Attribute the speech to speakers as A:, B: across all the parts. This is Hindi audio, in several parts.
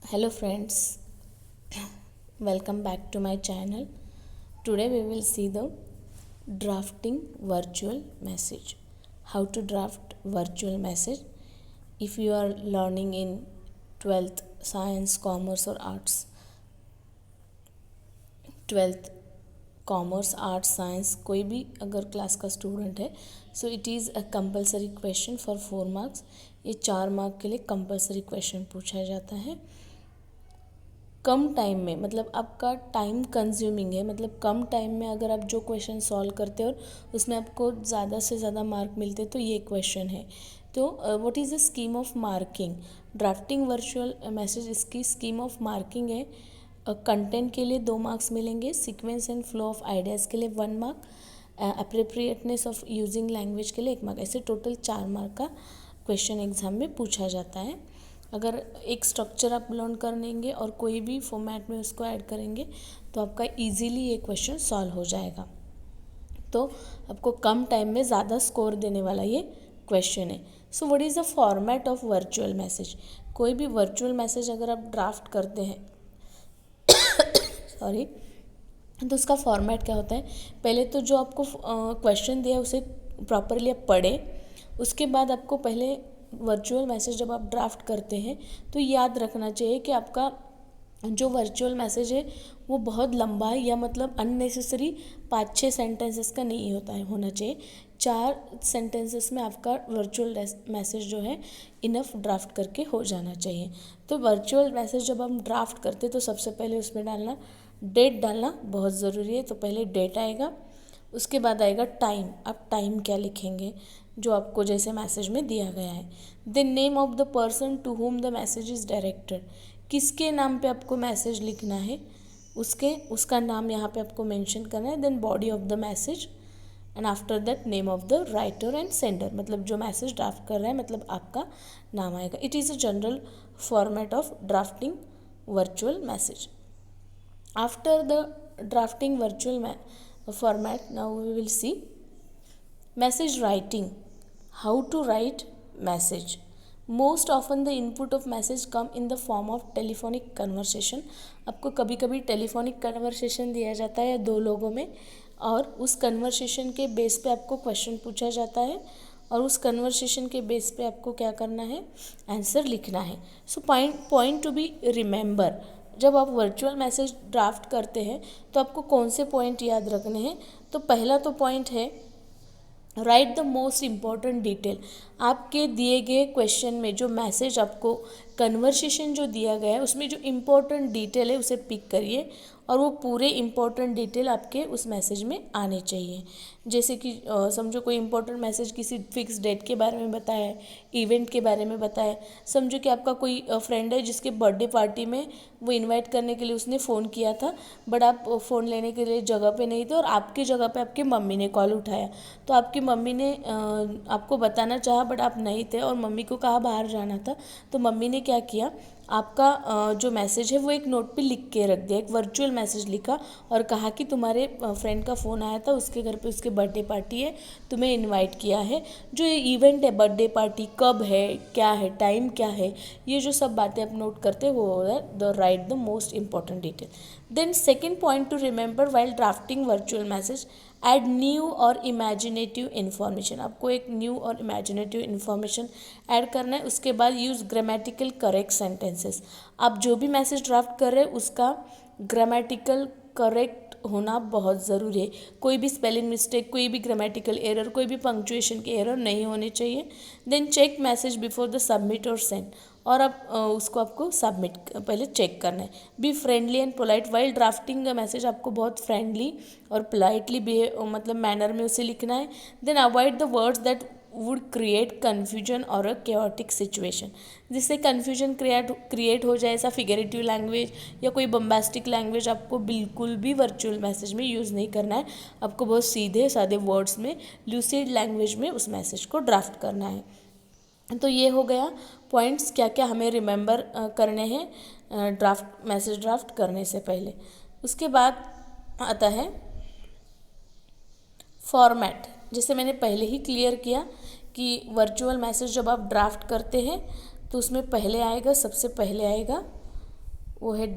A: Hello friends, welcome back to my channel. Today we will see the drafting virtual message. How to draft virtual message if you are learning in 12th science, commerce or arts. 12th commerce arts science कोई भी अगर क्लास का स्टूडेंट है so it is a compulsory question for 4 marks. ये 4 मार्क के लिए कंपलसरी क्वेश्चन पूछा जाता है. कम टाइम में मतलब आपका टाइम कंज्यूमिंग है, मतलब कम टाइम में अगर आप जो क्वेश्चन सॉल्व करते हो और उसमें आपको ज़्यादा से ज़्यादा मार्क मिलते तो ये क्वेश्चन है. तो what is the scheme of marking? Drafting virtual message इसकी स्कीम ऑफ मार्किंग है. कंटेंट के लिए 2 मार्क्स मिलेंगे, sequence and flow of ideas के लिए 1 mark, appropriateness of using language के लिए 1 मार्क. ऐसे टोटल 4 मार्क का क्वेश्चन एग्जाम में पूछा जाता है. अगर एक स्ट्रक्चर आप लर्न कर लेंगे और कोई भी फॉर्मेट में उसको ऐड करेंगे तो आपका इजीली ये क्वेश्चन सॉल्व हो जाएगा. तो आपको कम टाइम में ज़्यादा स्कोर देने वाला ये क्वेश्चन है. So what is the format of virtual message? कोई भी वर्चुअल मैसेज अगर आप ड्राफ्ट करते हैं सॉरी, तो उसका फॉर्मेट क्या होता है? पहले तो जो आपको क्वेश्चन दिया उसे प्रॉपरली आप पढ़ें. उसके बाद आपको पहले वर्चुअल मैसेज जब आप ड्राफ्ट करते हैं तो याद रखना चाहिए कि आपका जो वर्चुअल मैसेज है वो बहुत लंबा है, या मतलब अननेसेसरी 5-6 सेंटेंसेस का नहीं होना चाहिए. 4 सेंटेंसेस में आपका वर्चुअल मैसेज जो है इनफ ड्राफ्ट करके हो जाना चाहिए. तो वर्चुअल मैसेज जब हम ड्राफ्ट करते तो सबसे पहले उसमें डेट डालना बहुत ज़रूरी है. तो पहले डेट आएगा, उसके बाद आएगा टाइम. आप टाइम क्या लिखेंगे जो आपको जैसे मैसेज में दिया गया है. Then name of the person to whom the message is directed. किसके नाम पे आपको मैसेज लिखना है उसका नाम यहाँ पे आपको मेंशन करना है. Then body of the message and after that name of the writer and sender, मतलब जो मैसेज ड्राफ्ट कर रहा है मतलब आपका नाम आएगा. It is a general format of drafting virtual message. After the drafting virtual format, now we will see message writing. How to write message? Most often the input of message come in the form of telephonic conversation. आपको कभी कभी टेलीफोनिक कन्वर्सेशन दिया जाता है 2 लोगों में, और उस कन्वर्सेशन के बेस पे आपको क्वेश्चन पूछा जाता है और उस कन्वर्सेशन के बेस पे आपको क्या करना है, आंसर लिखना है. So point to be remember, जब आप वर्चुअल मैसेज ड्राफ्ट करते हैं तो आपको कौन से पॉइंट याद रखने हैं. तो पहला तो पॉइंट है right the most important detail. आपके दिए गए क्वेश्चन में जो मैसेज आपको कन्वर्सेशन जो दिया गया है उसमें जो इम्पोर्टेंट डिटेल है उसे पिक करिए और वो पूरे इम्पोर्टेंट डिटेल आपके उस मैसेज में आने चाहिए. जैसे कि समझो कोई इम्पोर्टेंट मैसेज किसी फिक्स डेट के बारे में बताया है, इवेंट के बारे में बताया है. समझो कि आपका कोई फ्रेंड है जिसके बर्थडे पार्टी में वो इनवाइट करने के लिए उसने फ़ोन किया था, बट आप फ़ोन लेने के लिए जगह पे नहीं थे और आपकी जगह पे आपकी मम्मी ने कॉल उठाया. तो आपकी मम्मी ने आपको बताना चाहा बट आप नहीं थे और मम्मी को कहा बाहर जाना था. तो मम्मी ने क्या किया, आपका जो मैसेज है वो एक नोट पे लिख के रख दिया, एक वर्चुअल मैसेज लिखा और कहा कि तुम्हारे फ्रेंड का फ़ोन आया था, उसके घर पे उसके बर्थडे पार्टी है, तुम्हें इनवाइट किया है. जो ये इवेंट है, बर्थडे पार्टी कब है, क्या है, टाइम क्या है, ये जो सब बातें आप नोट करते हैं वो है the right the most important detail. Then second point to remember while drafting virtual message, add new और इमेजिनेटिव इन्फॉर्मेशन. आपको एक न्यू और इमेजिनेटिव इन्फॉर्मेशन ऐड करना है. उसके बाद यूज़ ग्रामेटिकल करेक्ट सेंटेंसेस. आप जो भी मैसेज ड्राफ्ट कर रहे हैं उसका ग्रामेटिकल करेक्ट होना बहुत ज़रूरी है. कोई भी स्पेलिंग मिस्टेक, कोई भी ग्रामेटिकल एरर, कोई भी पंक्चुएशन के एरर नहीं होने चाहिए. Then check message before the submit और सेंड, और अब उसको आपको सबमिट पहले चेक करना है. Be friendly and polite while drafting the message. आपको बहुत फ्रेंडली और पोलाइटली मतलब मैनर में उसे लिखना है. Then avoid the words that would create confusion और अ केओटिक सिचुएशन. जिससे कन्फ्यूजन क्रिएट हो जाए, ऐसा फिगरेटिव लैंग्वेज या कोई बम्बास्टिक लैंग्वेज आपको बिल्कुल भी वर्चुअल मैसेज में यूज़ नहीं करना है. आपको बहुत सीधे साधे वर्ड्स में ल्यूसिड लैंग्वेज में उस मैसेज को ड्राफ्ट करना है. तो ये हो गया पॉइंट्स क्या क्या हमें रिमेंबर करने हैं मैसेज ड्राफ्ट करने से पहले. उसके बाद आता है फॉर्मेट. जैसे मैंने पहले ही क्लियर किया कि वर्चुअल मैसेज जब आप ड्राफ्ट करते हैं तो उसमें सबसे पहले आएगा वो है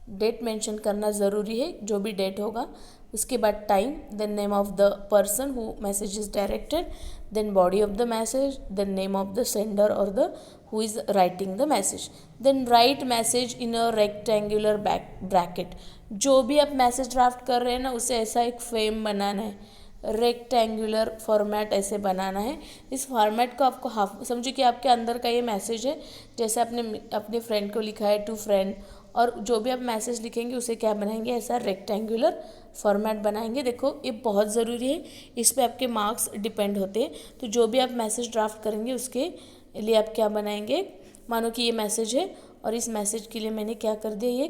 A: डेट मेंशन करना ज़रूरी है, जो भी डेट होगा। उसके बाद time, then name of the person who message is directed, then body of the message, then name of the sender और the who is writing the message, then write message in a rectangular bracket. जो भी आप मैसेज ड्राफ्ट कर रहे हैं ना, उसे ऐसा एक फ्रेम बनाना है, रेक्टेंगुलर फॉर्मेट ऐसे बनाना है। इस फॉर्मेट को आपको हाफ समझिए कि आपके अंदर का ये मैसेज है, जैसे आपने अपने फ्रेंड को लिखा है टू फ्रेंड, और जो भी आप मैसेज लिखेंगे उसे क्या बनाएंगे, ऐसा रेक्टेंगुलर फॉर्मेट बनाएंगे। देखो ये बहुत ज़रूरी है, इस पे आपके मार्क्स डिपेंड होते हैं। तो जो भी आप मैसेज ड्राफ्ट करेंगे उसके लिए आप क्या बनाएंगे, मानो कि ये मैसेज है और इस मैसेज के लिए मैंने क्या कर दिया,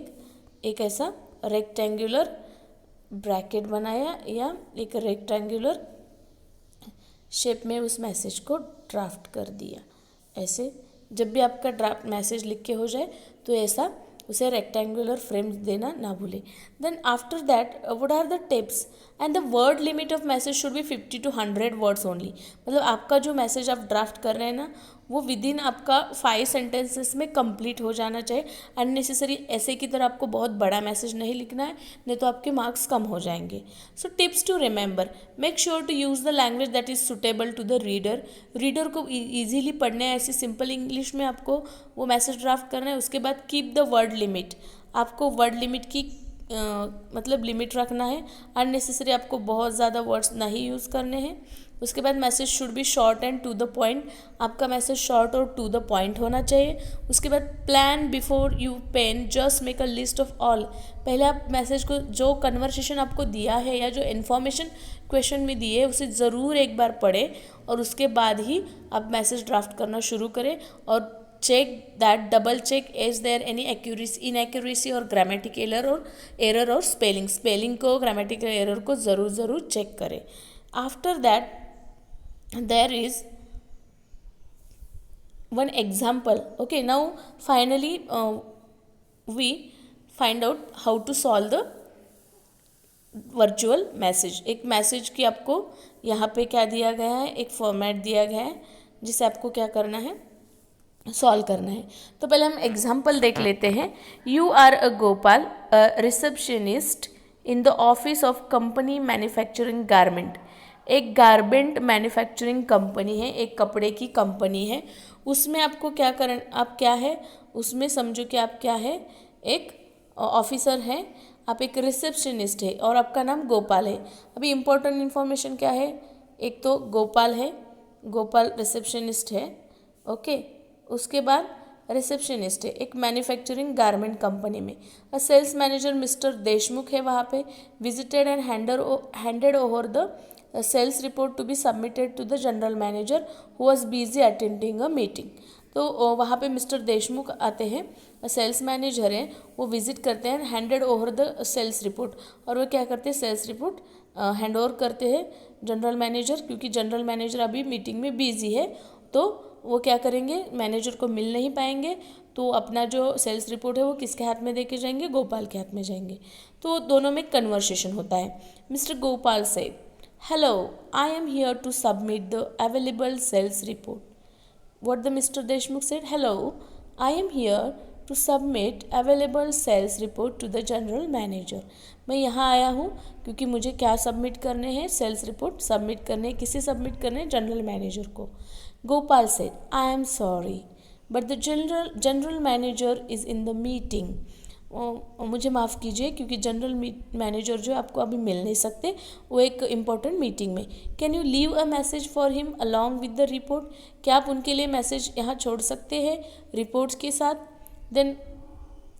A: एक ऐसा रेक्टेंगुलर ब्रैकेट बनाया या एक रेक्टेंगुलर शेप में उस मैसेज को ड्राफ्ट कर दिया। ऐसे जब भी आपका ड्राफ्ट मैसेज लिख के हो जाए तो ऐसा उसे रेक्टेंगुलर फ्रेम देना ना भूले। Then after that what are the tips and the word limit of message should be 50 to 100 words only. मतलब आपका जो मैसेज आप ड्राफ्ट कर रहे हैं ना, वो विद इन आपका 5 सेंटेंसेस में कंप्लीट हो जाना चाहिए। अननेसेसरी ऐसे की तरह आपको बहुत बड़ा मैसेज नहीं लिखना है, नहीं तो आपके मार्क्स कम हो जाएंगे। So tips to remember, make sure to use the language that is suitable to the reader को ईजिली पढ़ने है, ऐसी सिंपल इंग्लिश में आपको वो मैसेज ड्राफ्ट करना है। उसके बाद कीप द वर्ड लिमिट, आपको वर्ड लिमिट की मतलब लिमिट रखना है, अननेसेसरी आपको बहुत ज़्यादा वर्ड्स नहीं यूज़ करने हैं। उसके बाद message should be short and to the point, आपका मैसेज शॉर्ट और टू द पॉइंट होना चाहिए। उसके बाद plan before you pen, just make a list of all, पहले आप मैसेज को, जो कन्वर्सेशन आपको दिया है या जो इन्फॉर्मेशन क्वेश्चन में दी है उसे ज़रूर एक बार पढ़ें और उसके बाद ही आप मैसेज ड्राफ्ट करना शुरू करें। और check that, double check is there any inaccuracy और ग्रामेटिकल एरर और स्पेलिंग को, ग्रामेटिकल एरर को ज़रूर चेक करें। After that there is one example. Okay, now finally we find out how to solve the virtual message। एक मैसेज की आपको यहाँ पे क्या दिया गया है, एक फॉर्मेट दिया गया है जिसे आपको क्या करना है, सॉल्व करना है। तो पहले हम एग्जाम्पल देख लेते हैं। You are a Gopal, receptionist in the office of company manufacturing garment. एक गारमेंट मैन्युफैक्चरिंग कंपनी है, एक कपड़े की कंपनी है। उसमें आपको क्या करना, आप क्या है उसमें, समझो कि आप क्या है, एक ऑफिसर हैं, आप एक रिसेप्शनिस्ट है और आपका नाम गोपाल है। अभी इम्पोर्टेंट इन्फॉर्मेशन क्या है, एक तो गोपाल है, गोपाल रिसेप्शनिस्ट है, ओके। उसके बाद रिसेप्शनिस्ट है एक मैन्युफैक्चरिंग गारमेंट कंपनी में। A sales manager mister Deshmukh है वहाँ पे, visited and handed over the sales report to be submitted to the general manager who was busy attending a meeting. तो वहाँ पे मिस्टर देशमुख आते हैं, सेल्स मैनेजर हैं, वो विजिट करते हैं, handed over the sales report, और वो क्या करते हैं, सेल्स रिपोर्ट हैंड ओवर करते हैं जनरल मैनेजर, क्योंकि जनरल मैनेजर अभी मीटिंग में बिजी है तो वो क्या करेंगे, मैनेजर को मिल नहीं पाएंगे, तो अपना जो सेल्स रिपोर्ट है वो किसके हाथ में देके जाएंगे, गोपाल के हाथ में जाएंगे। तो दोनों में कन्वर्सेशन होता है। मिस्टर गोपाल से, hello, I am here to submit the available sales report. What the Mr. Deshmukh said, hello, I am here to submit available sales report to the general manager। मैं यहाँ आया हूँ क्योंकि मुझे क्या सबमिट करने हैं, सेल्स रिपोर्ट सबमिट करने हैं। किसे सबमिट करने हैं, जनरल मैनेजर को। Gopal said, I am sorry but the general manager is in the meeting। मुझे माफ़ कीजिए क्योंकि जनरल मैनेजर जो आपको अभी मिल नहीं सकते, वो एक इम्पॉर्टेंट मीटिंग में। Can you leave a message for him along with the report, क्या आप उनके लिए मैसेज यहाँ छोड़ सकते हैं रिपोर्ट्स के साथ। देन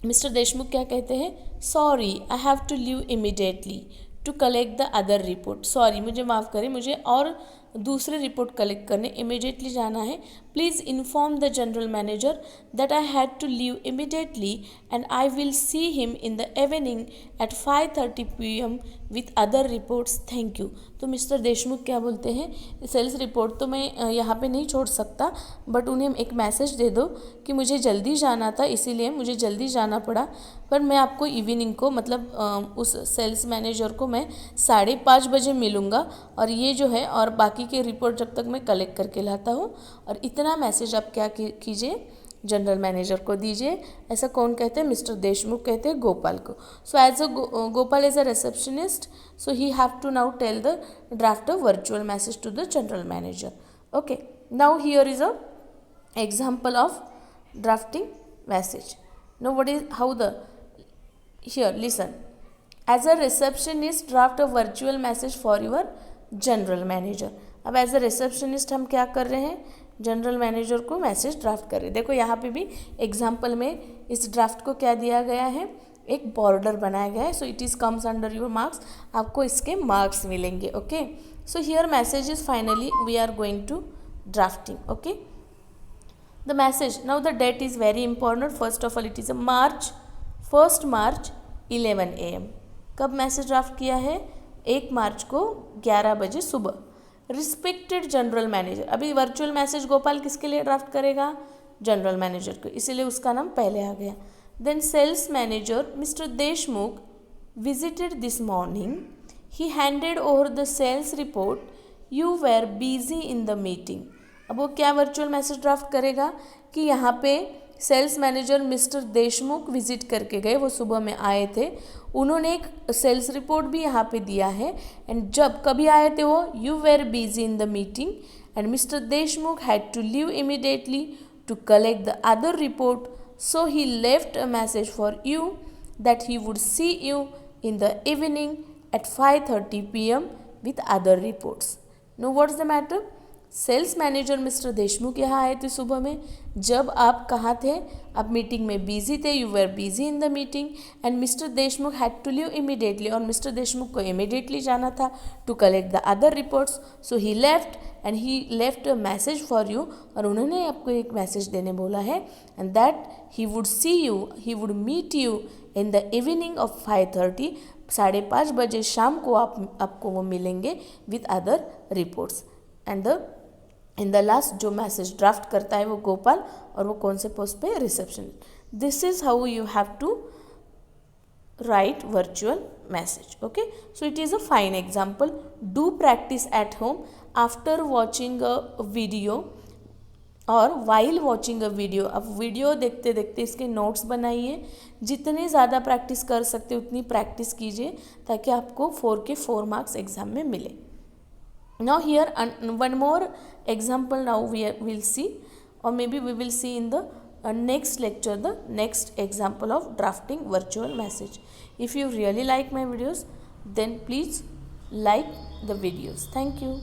A: मिस्टर देशमुख क्या कहते हैं, sorry I have to leave immediately to collect the other report. Sorry, मुझे माफ़ करें, मुझे और दूसरे रिपोर्ट कलेक्ट करने इमीडिएटली जाना है। Please inform the general manager that I had to leave immediately and I will see him in the evening at 5:30 PM with other reports, thank you. तो मिस्टर देशमुख क्या बोलते हैं, सेल्स रिपोर्ट तो मैं यहाँ पे नहीं छोड़ सकता, बट उन्हें एक मैसेज दे दो कि मुझे जल्दी जाना था, इसीलिए मुझे जल्दी जाना पड़ा, पर मैं आपको इवनिंग को, मतलब उस सेल्स मैनेजर को मैं 5:30 बजे मिलूँगा, और ये जो है और बाकी के रिपोर्ट जब तक मैं कलेक्ट करके लाता हूँ। और इतना मैसेज आप क्या कीजिए, जनरल मैनेजर को दीजिए। ऐसा कौन कहते हैं? मिस्टर देशमुख कहते हैं गोपाल को। So as a Gopal is a receptionist, so he have to now tell the draft a virtual message to the general manager. Okay, now here is a example of drafting message. Now what is how the here listen. As a receptionist draft a virtual message for your general manager. अब एज अ रिसेप्शनिस्ट हम क्या कर रहे हैं? जनरल मैनेजर को मैसेज ड्राफ्ट कर रहे हैं. देखो यहाँ पे भी एग्जाम्पल में इस ड्राफ्ट को क्या दिया गया है? एक बॉर्डर बनाया गया है. So it is comes under your marks. आपको इसके मार्क्स मिलेंगे. Okay, so here message is finally we are going to drafting. Okay, the message now the date is very important. First of all it is a March 11 AM. कब मैसेज ड्राफ्ट किया है? 1 मार्च को 11 बजे सुबह. Respected general manager. अभी वर्चुअल मैसेज गोपाल किसके लिए ड्राफ्ट करेगा? जनरल मैनेजर को, इसीलिए उसका नाम पहले आ गया. Then sales manager mister Deshmukh visited this morning. He handed over the sales report. You were busy in the meeting. अब वो क्या वर्चुअल मैसेज ड्राफ्ट करेगा कि यहाँ पे sales manager mister Deshmukh visit करके गए, वो सुबह में आए थे, उन्होंने एक सेल्स रिपोर्ट भी यहाँ पे दिया है. एंड जब कभी आए थे वो? You were busy in the meeting and mister Deshmukh had to leave immediately to collect the other report. So he left a message for you that he would see you in the evening at 5:30 PM with other reports. Now what's the matter? Sales manager mister Deshmukh यहाँ आए थे सुबह में. जब आप कहाँ थे? आप मीटिंग में बिजी थे. You were busy in the meeting and mister Deshmukh had to leave immediately. और मिस्टर देशमुख को इमीडिएटली जाना था to collect the other reports. So he left and he left a message for you. और उन्होंने आपको एक मैसेज देने बोला है. And that he would see you, he would meet you in the evening of 5:30. 5:30 बजे शाम को आपको वो मिलेंगे with other reports. And in the last जो मैसेज ड्राफ्ट करता है वो गोपाल, और वो कौन से पोस्ट पे? Reception. This is how you have to write virtual message. Okay, so it is a fine example. Do practice at home after watching a video और वाइल वॉचिंग अ वीडियो. अब वीडियो देखते देखते इसके नोट्स बनाइए. जितने ज़्यादा प्रैक्टिस कर सकते उतनी प्रैक्टिस कीजिए ताकि आपको 4 के 4 मार्क्स एग्जाम में मिले. Now here one more example now we will see, or maybe we will see in the next lecture the next example of drafting virtual message. If you really like my videos, then please like the videos. Thank you.